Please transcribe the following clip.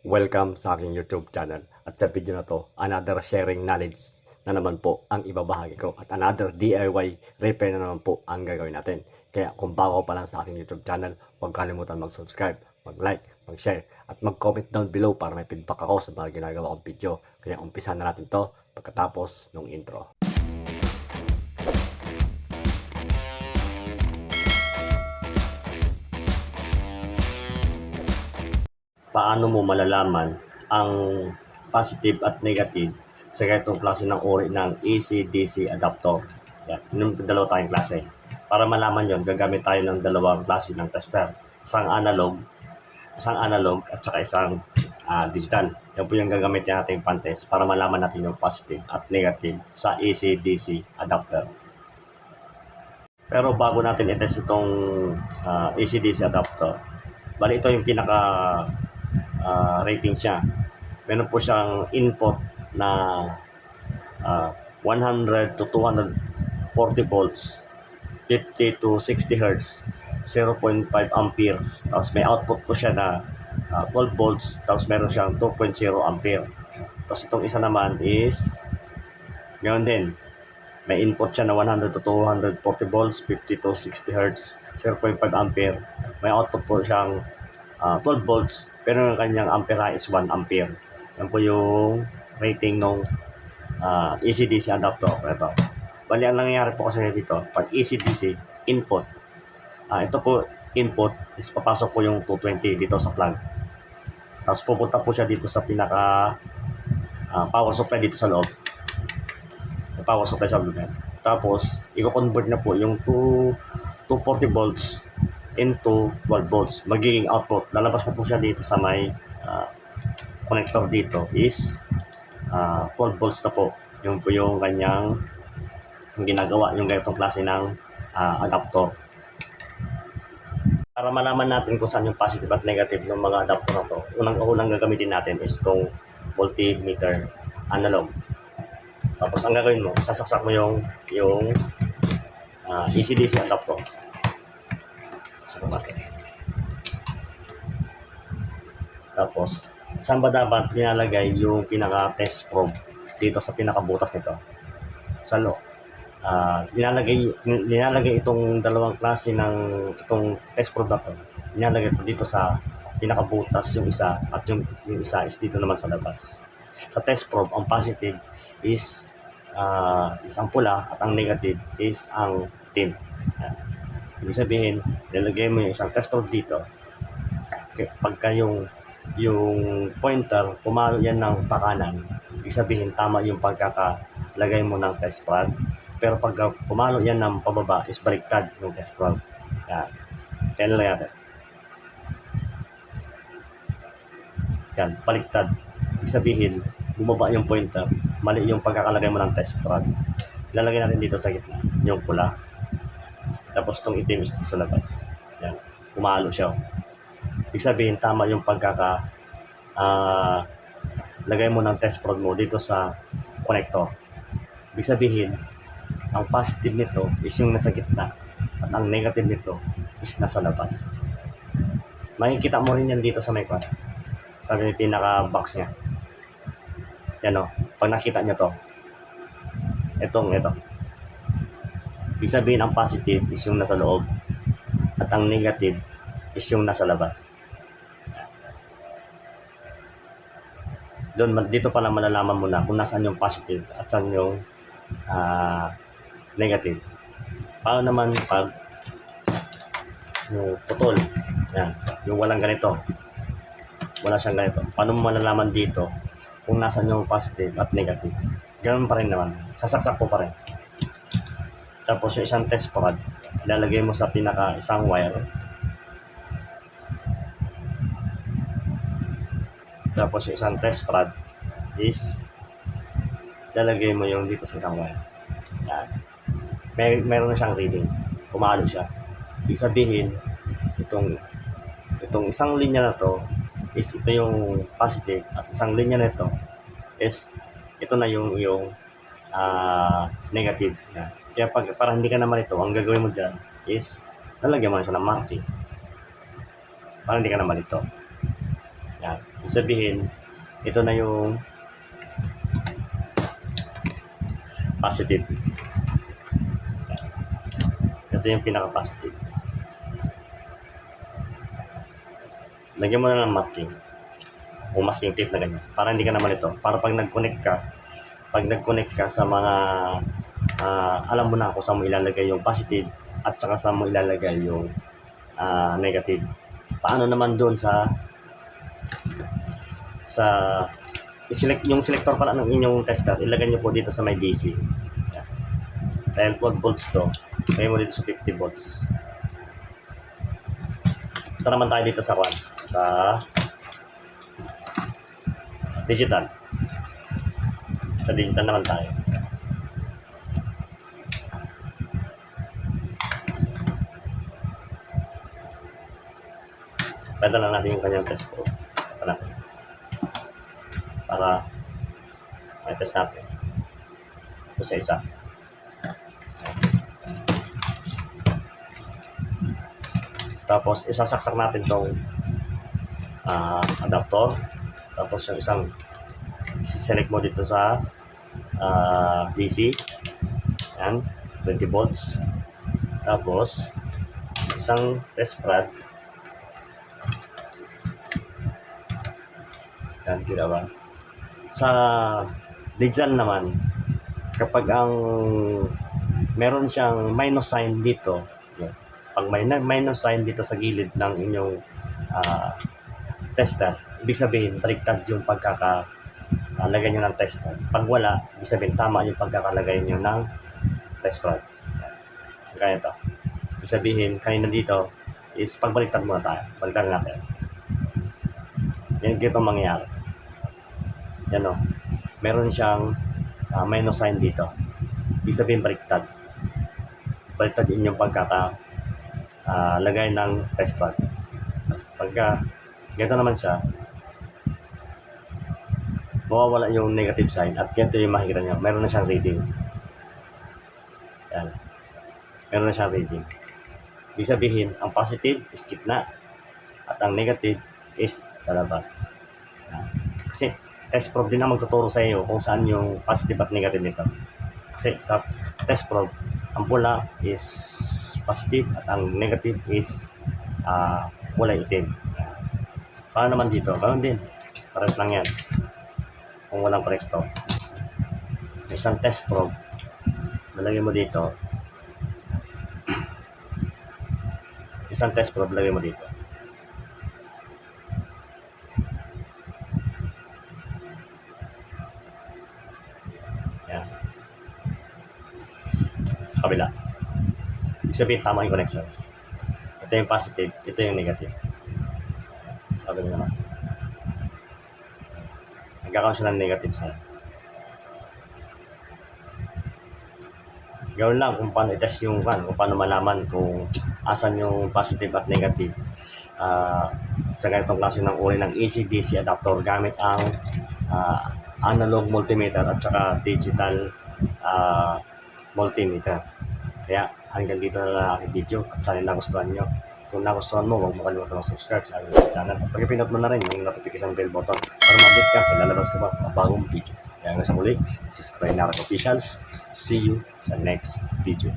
Welcome sa aking YouTube channel. At sa video na to, another sharing knowledge na naman po ang ibabahagi ko. At another DIY repair na naman po ang gagawin natin. Kaya kung bago pa lang sa aking YouTube channel, huwag kalimutan mag-subscribe, mag-like, mag-share, at mag-comment down below para may feedback ako sa mga ginagawa kong video. Kaya umpisa na natin to pagkatapos ng intro. Paano mo malalaman ang positive at negative sa ganitong klase ng uri ng AC-DC adapter? Yan, yung dalawa tayong klase. Para malaman yon, gagamit tayo ng dalawang klase ng tester. Isang analog at saka isang digital. Yan po yung gagamit natin pantest para malaman natin yung positive at negative sa AC-DC adapter. Pero bago natin i-test itong AC-DC adapter, bali ito yung pinaka rating siya. Meron po siyang input na 100 to 240 volts, 50 to 60 Hz, 0.5 amperes. Tapos may output po siya na 12 volts, tapos meron siyang 2.0 ampere. Tapos itong isa naman is ganoon din. May input siya na 100 to 240 volts, 50 to 60 Hz, 0.5 ampere. May output po siyang 12 volts, pero ang kanyang ampere is 1 ampere. Yan po yung rating ng AC-DC adapter. Ito. Bali, ang nangyayari po kasi dito, pag AC-DC input, ito po input is papasok po yung 220 dito sa plug. Tapos pupunta po siya dito sa pinaka power supply dito sa loob. Power supply sa loob. Tapos, i-convert na po yung 240 volts into 12 volts. Magiging output. Lalabas na po siya dito sa may connector dito is 12 volts na po. Yung po yung kanyang ginagawa, yung ganitong klase ng adapter. Para malaman natin kung saan yung positive at negative ng mga adapter na to, unang gagamitin natin is itong multimeter analog. Tapos ang gagawin mo, sasaksak mo yung AC-DC adapter. Sa natin. Tapos, saan ba dapat nilalagay yung pinaka-test probe dito sa pinakabutas nito? Sa loob. Nilalagay itong dalawang klase ng itong test probe na to. Nilalagay ito dito sa pinakabutas yung isa at yung isa is dito naman sa labas. Sa test probe, ang positive is ang pula at ang negative is ang itim. Ibig sabihin, nilagay mo yung isang test probe dito. Okay, pagka yung pointer, pumalo yan ng pakanan, ibig sabihin, tama yung pagkakalagay mo ng test probe. Pero pagka pumalo yan ng pababa, is baliktad yung test probe. Yan. Kaya nilagay natin. Yan, baliktad. Ibig sabihin, bumaba yung pointer, mali yung pagkakalagay mo ng test probe. Ilalagay natin dito sa gitna, yung pula. Tapos itong itim is dito sa labas. Yan. Pumalo siya. Ibig sabihin, tama yung lagay mo ng test probe mo dito sa connector. Ibig sabihin, ang positive nito is yung nasa gitna at ang negative nito is nasa labas. Makikita mo rin yan dito sa may kwan. Sabi yung pinaka-box niya. Yan o. Pag nakita nyo to, ito. Ibig sabihin, ang positive is yung nasa loob at ang negative is yung nasa labas. Dito pala malalaman mo na kung nasaan yung positive at saan yung negative. Paano naman pag yung putol, yan, yung walang ganito, wala siyang ganito, paano mo malalaman dito kung nasaan yung positive at negative? Ganoon pa rin naman, sasaksak po pa rin. Tapos yung isang test pad, ilalagay mo sa pinaka isang wire. Tapos yung isang test pad is ilalagay mo yung dito sa isang wire. Yan. Meron na siyang reading. Pumalo siya. Ibig sabihin, itong isang linya na to is ito yung positive at isang linya na ito is ito na yung negative. Yan. Kaya para hindi ka naman ito, ang gagawin mo dyan is lalagyan mo na siya ng marking para hindi ka naman ito. Yan. Sabihin, ito na yung positive. Ito yung pinaka-positive. Lagyan mo na ng marking o masking tape na ganyan para hindi ka naman ito, para pag nag-connect ka sa mga alam mo na kung saan mo ilalagay yung positive at saka saan mo ilalagay yung negative. Paano naman doon sa i-select yung selector pala ng inyong tester, ilagay nyo po dito sa may DC. Yan. Dahil 12 volts to, ilagay mo dito sa 50 volts. Ito naman tayo dito sa digital. Sa digital naman tayo. Pwede lang natin yung kanyang test probe. Para may test natin. Ito sa isa. Tapos isasaksak natin tong adapter. Tapos yung isang select mo dito sa DC. Yan, 20 volts. Tapos isang test rod. Yan, ginawa. Sa digital naman, kapag ang meron siyang minus sign dito, yan, pag may minus sign dito sa gilid ng inyong tester, ibig sabihin baliktad yung pagkakalagay nyo ng test rod. Pag wala, ibig sabihin tama yung pagkakalagay nyo ng test rod. Kaya ito. Ibig sabihin, kanina dito is pagbaliktad muna tayo. Baliktad natin. Yan dito mangyayari. Yan o. Meron siyang minus sign dito. Ibig sabihin baliktad. Baliktad din yung pagkakalagay ng test rod. Pagka ganito naman siya, mawawala yung negative sign at ganito yung makikita nyo. Meron na siyang reading. Yan. Meron na siyang reading. Ibig sabihin, ang positive is gitna at ang negative is sa labas. Yan. Kasi test probe din ang magtuturo sa iyo kung saan yung positive at negative nito. Kasi sa test probe, ang pula is positive at ang negative is kulay itim. Paano naman dito? Ganoon din. Pares lang yan. Kung walang corrector. Isang test probe. Nalagay mo dito. Isang test probe, lagay mo dito. Yan. Sa kabila. Ibig sabihin, tama yung connections. Ito yung positive, ito yung negative. Sa kabila naman. Nagkakaroon siya ng negative sign. Gawin lang kung paano i-test yung kung paano malaman kung asan yung positive at negative sa ganitong klase ng uri ng AC-DC adapter gamit ang analog multimeter at saka digital multimeter. Kaya hanggang dito na lang aking video at sana nagustuhan nyo. Kung nagustuhan mo, huwag mo kalimutan mag-subscribe sa aking channel. At pag-pinot mo na rin yung notification bell button para ma-update ka sa lalabas ko pa ang bagong video. Kaya hanggang sa muli, this is Craig Narco Officials. See you sa next video.